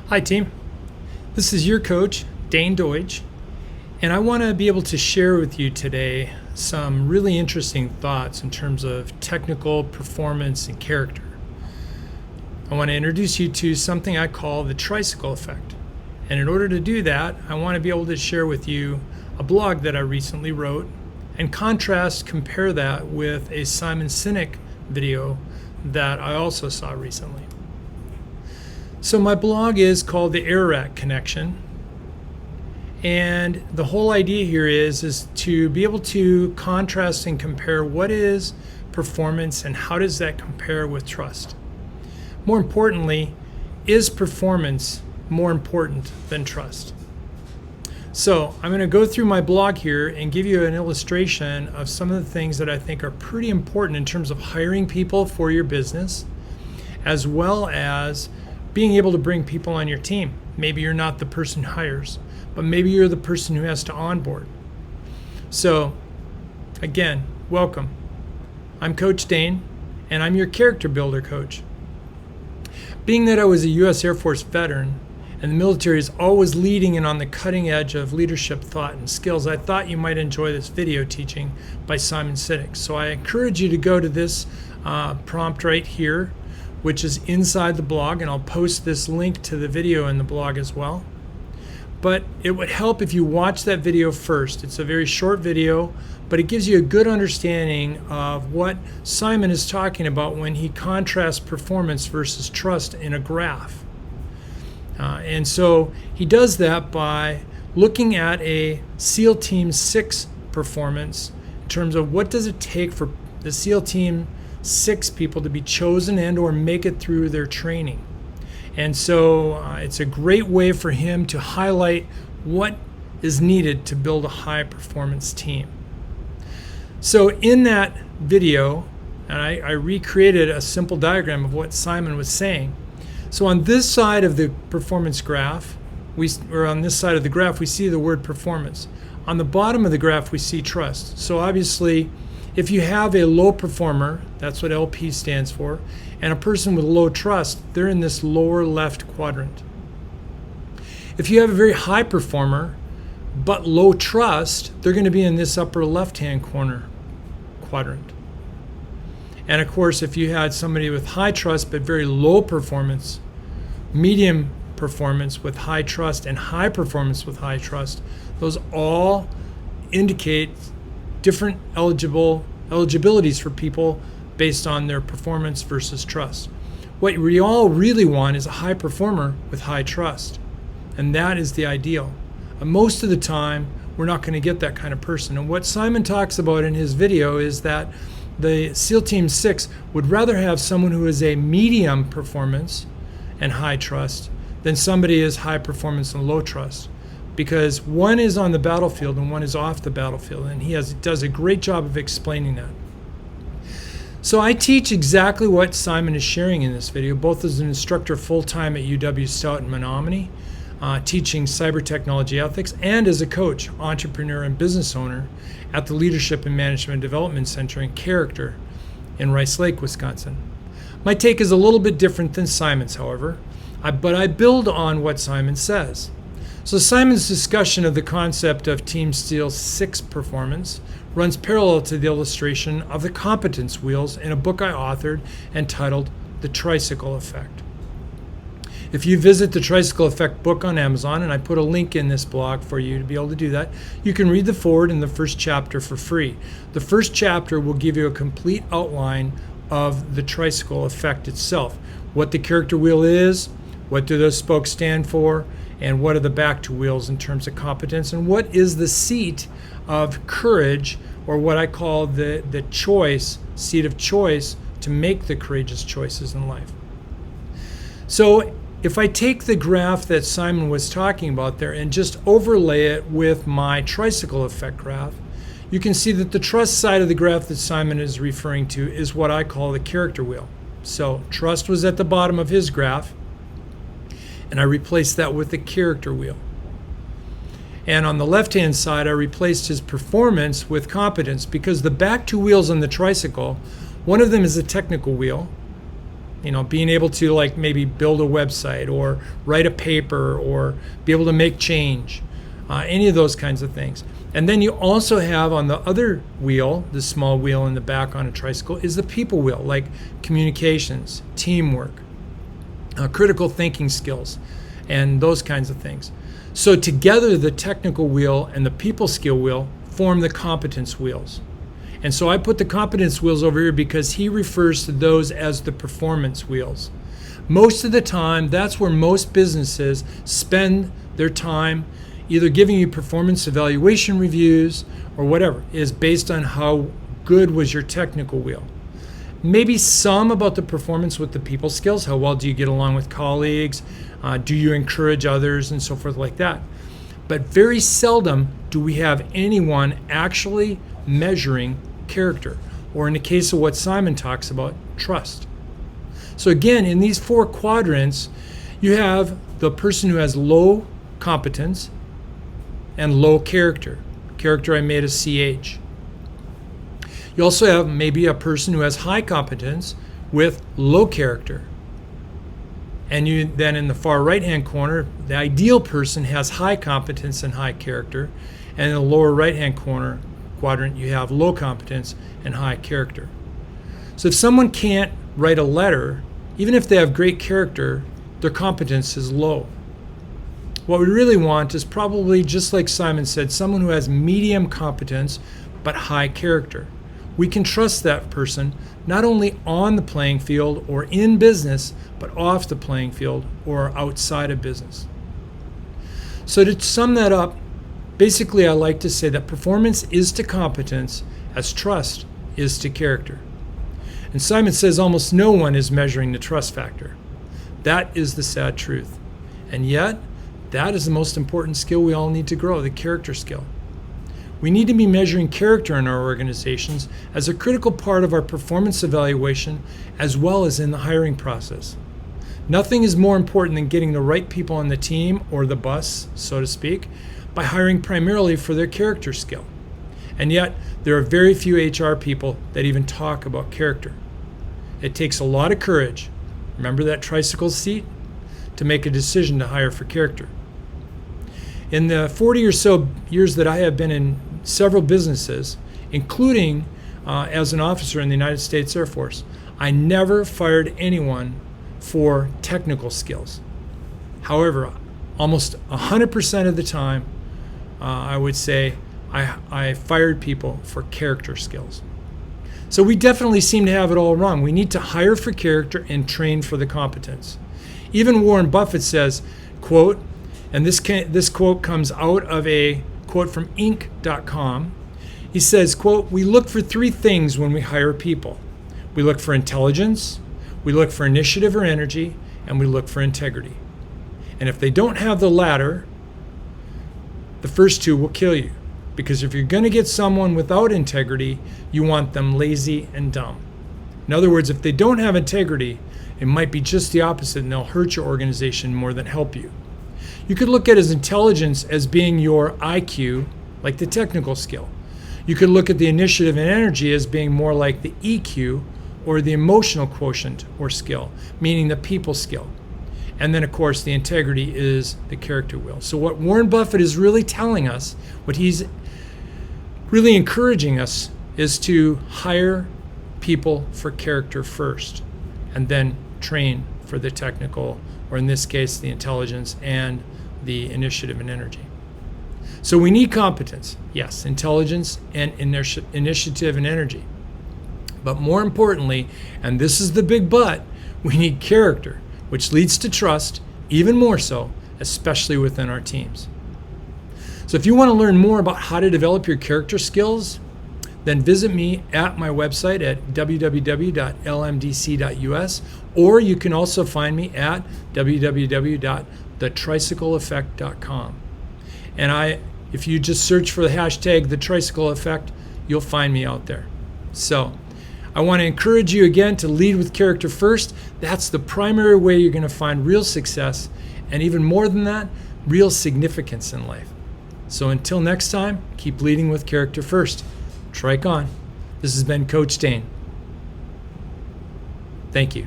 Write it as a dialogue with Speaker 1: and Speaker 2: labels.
Speaker 1: Hi team, this is your coach, Dane Deutsch, and I want to be able to share with you today some really interesting thoughts in terms of technical performance and character. I want to introduce you to something I call the Tricycle Effect. And in order to do that, I want to be able to share with you a blog that I recently wrote and compare that with a Simon Sinek video that I also saw recently. So my blog is called the Ararat Connection, and the whole idea here is to be able to contrast and compare what is performance and how does that compare with trust. More importantly, is performance more important than trust? So I'm going to go through my blog here and give you an illustration of some of the things that I think are pretty important in terms of hiring people for your business, as well as being able to bring people on your team. Maybe you're not the person who hires, but maybe you're the person who has to onboard. So again, welcome. I'm Coach Dane, and I'm your character builder coach. Being that I was a U.S. Air Force veteran, and the military is always leading and on the cutting edge of leadership thought and skills, I thought you might enjoy this video teaching by Simon Sinek. So I encourage you to go to this prompt right here, which is inside the blog, and I'll post this link to the video in the blog as well. But it would help if you watch that video first. It's a very short video, but it gives you a good understanding of what Simon is talking about when he contrasts performance versus trust in a graph. And so he does that by looking at a SEAL Team 6 performance in terms of what does it take for the SEAL Team 6 people to be chosen and or make it through their training. And so it's a great way for him to highlight what is needed to build a high performance team. So in that video, and I recreated a simple diagram of what Simon was saying. So on this side of the performance graph, on this side of the graph, we see the word performance. On the bottom of the graph, we see trust. So obviously, if you have a low performer, that's what LP stands for, and a person with low trust, they're in this lower left quadrant. If you have a very high performer, but low trust, they're going to be in this upper left-hand corner quadrant. And of course, if you had somebody with high trust but very low performance, medium performance with high trust, and high performance with high trust, those all indicate different eligibilities for people based on their performance versus trust. What we all really want is a high performer with high trust, and that is the ideal. And most of the time, we're not going to get that kind of person. And what Simon talks about in his video is that the SEAL Team 6 would rather have someone who is a medium performance and high trust than somebody is high performance and low trust, because one is on the battlefield and one is off the battlefield, and he does a great job of explaining that. So I teach exactly what Simon is sharing in this video, both as an instructor full-time at UW Stout in Menominee, teaching cyber technology ethics, and as a coach, entrepreneur, and business owner at the Leadership and Management Development Center in Character in Rice Lake, Wisconsin. My take is a little bit different than Simon's, however, but I build on what Simon says. So Simon's discussion of the concept of Team SEAL 6 performance runs parallel to the illustration of the Competence Wheels in a book I authored entitled The Tricycle Effect. If you visit the Tricycle Effect book on Amazon, and I put a link in this blog for you to be able to do that, you can read the foreword in the first chapter for free. The first chapter will give you a complete outline of the Tricycle Effect itself, what the character wheel is, what do those spokes stand for, and what are the back two wheels in terms of competence, and what is the seat of courage, or what I call the choice, seat of choice to make the courageous choices in life. So if I take the graph that Simon was talking about there and just overlay it with my Tricycle Effect graph, you can see that the trust side of the graph that Simon is referring to is what I call the character wheel. So trust was at the bottom of his graph, and I replaced that with the character wheel. And on the left-hand side, I replaced his performance with competence, because the back two wheels on the tricycle, one of them is a technical wheel, being able to like maybe build a website or write a paper or be able to make change, any of those kinds of things. And then you also have on the other wheel, the small wheel in the back on a tricycle, is the people wheel, like communications, teamwork, critical thinking skills, and those kinds of things. So together, the technical wheel and the people skill wheel form the competence wheels. And so I put the competence wheels over here because he refers to those as the performance wheels. Most of the time, that's where most businesses spend their time, either giving you performance evaluation reviews or whatever, is based on how good was your technical wheel. Maybe some about the performance with the people skills. How well do you get along with colleagues? Do you encourage others and so forth like that? But very seldom do we have anyone actually measuring character, or in the case of what Simon talks about, trust. So again, in these 4 quadrants, you have the person who has low competence and low character. Character I made a CH. You also have maybe a person who has high competence with low character. And you then in the far right-hand corner, the ideal person has high competence and high character. And in the lower right-hand corner quadrant, you have low competence and high character. So if someone can't write a letter, even if they have great character, their competence is low. What we really want is probably, just like Simon said, someone who has medium competence but high character. We can trust that person not only on the playing field or in business, but off the playing field or outside of business. So to sum that up, basically I like to say that performance is to competence as trust is to character. And Simon says almost no one is measuring the trust factor. That is the sad truth. And yet, that is the most important skill we all need to grow, the character skill. We need to be measuring character in our organizations as a critical part of our performance evaluation as well as in the hiring process. Nothing is more important than getting the right people on the team or the bus, so to speak, by hiring primarily for their character skill. And yet, there are very few HR people that even talk about character. It takes a lot of courage, remember that tricycle seat, to make a decision to hire for character. In the 40 or so years that I have been in several businesses, including as an officer in the United States Air Force, I never fired anyone for technical skills. However, almost 100% of the time, I would say I fired people for character skills. So we definitely seem to have it all wrong. We need to hire for character and train for the competence. Even Warren Buffett says, quote, and this quote comes out of a quote from Inc.com. He says, quote, "We look for 3 things when we hire people. We look for intelligence, we look for initiative or energy, and we look for integrity. And if they don't have the latter, the first 2 will kill you. Because if you're going to get someone without integrity, you want them lazy and dumb. In other words, if they don't have integrity, it might be just the opposite and they'll hurt your organization more than help you. You could look at his intelligence as being your IQ, like the technical skill. You could look at the initiative and energy as being more like the EQ, or the emotional quotient or skill, meaning the people skill. And then, of course, the integrity is the character wheel. So what Warren Buffett is really telling us, what he's really encouraging us, is to hire people for character first, and then train for the technical, or in this case, the intelligence and the initiative and energy. So we need competence, yes, intelligence and initiative and energy. But more importantly, and this is the big but, we need character, which leads to trust, even more so, especially within our teams. So if you want to learn more about how to develop your character skills, then visit me at my website at www.lmdc.us, or you can also find me at www.thetricycleeffect.com. And if you just search for the hashtag The Tricycle Effect, you'll find me out there. So I want to encourage you again to lead with character first. That's the primary way you're going to find real success, and even more than that, real significance in life. So until next time, keep leading with character first. Trike On. This has been Coach Dane. Thank you.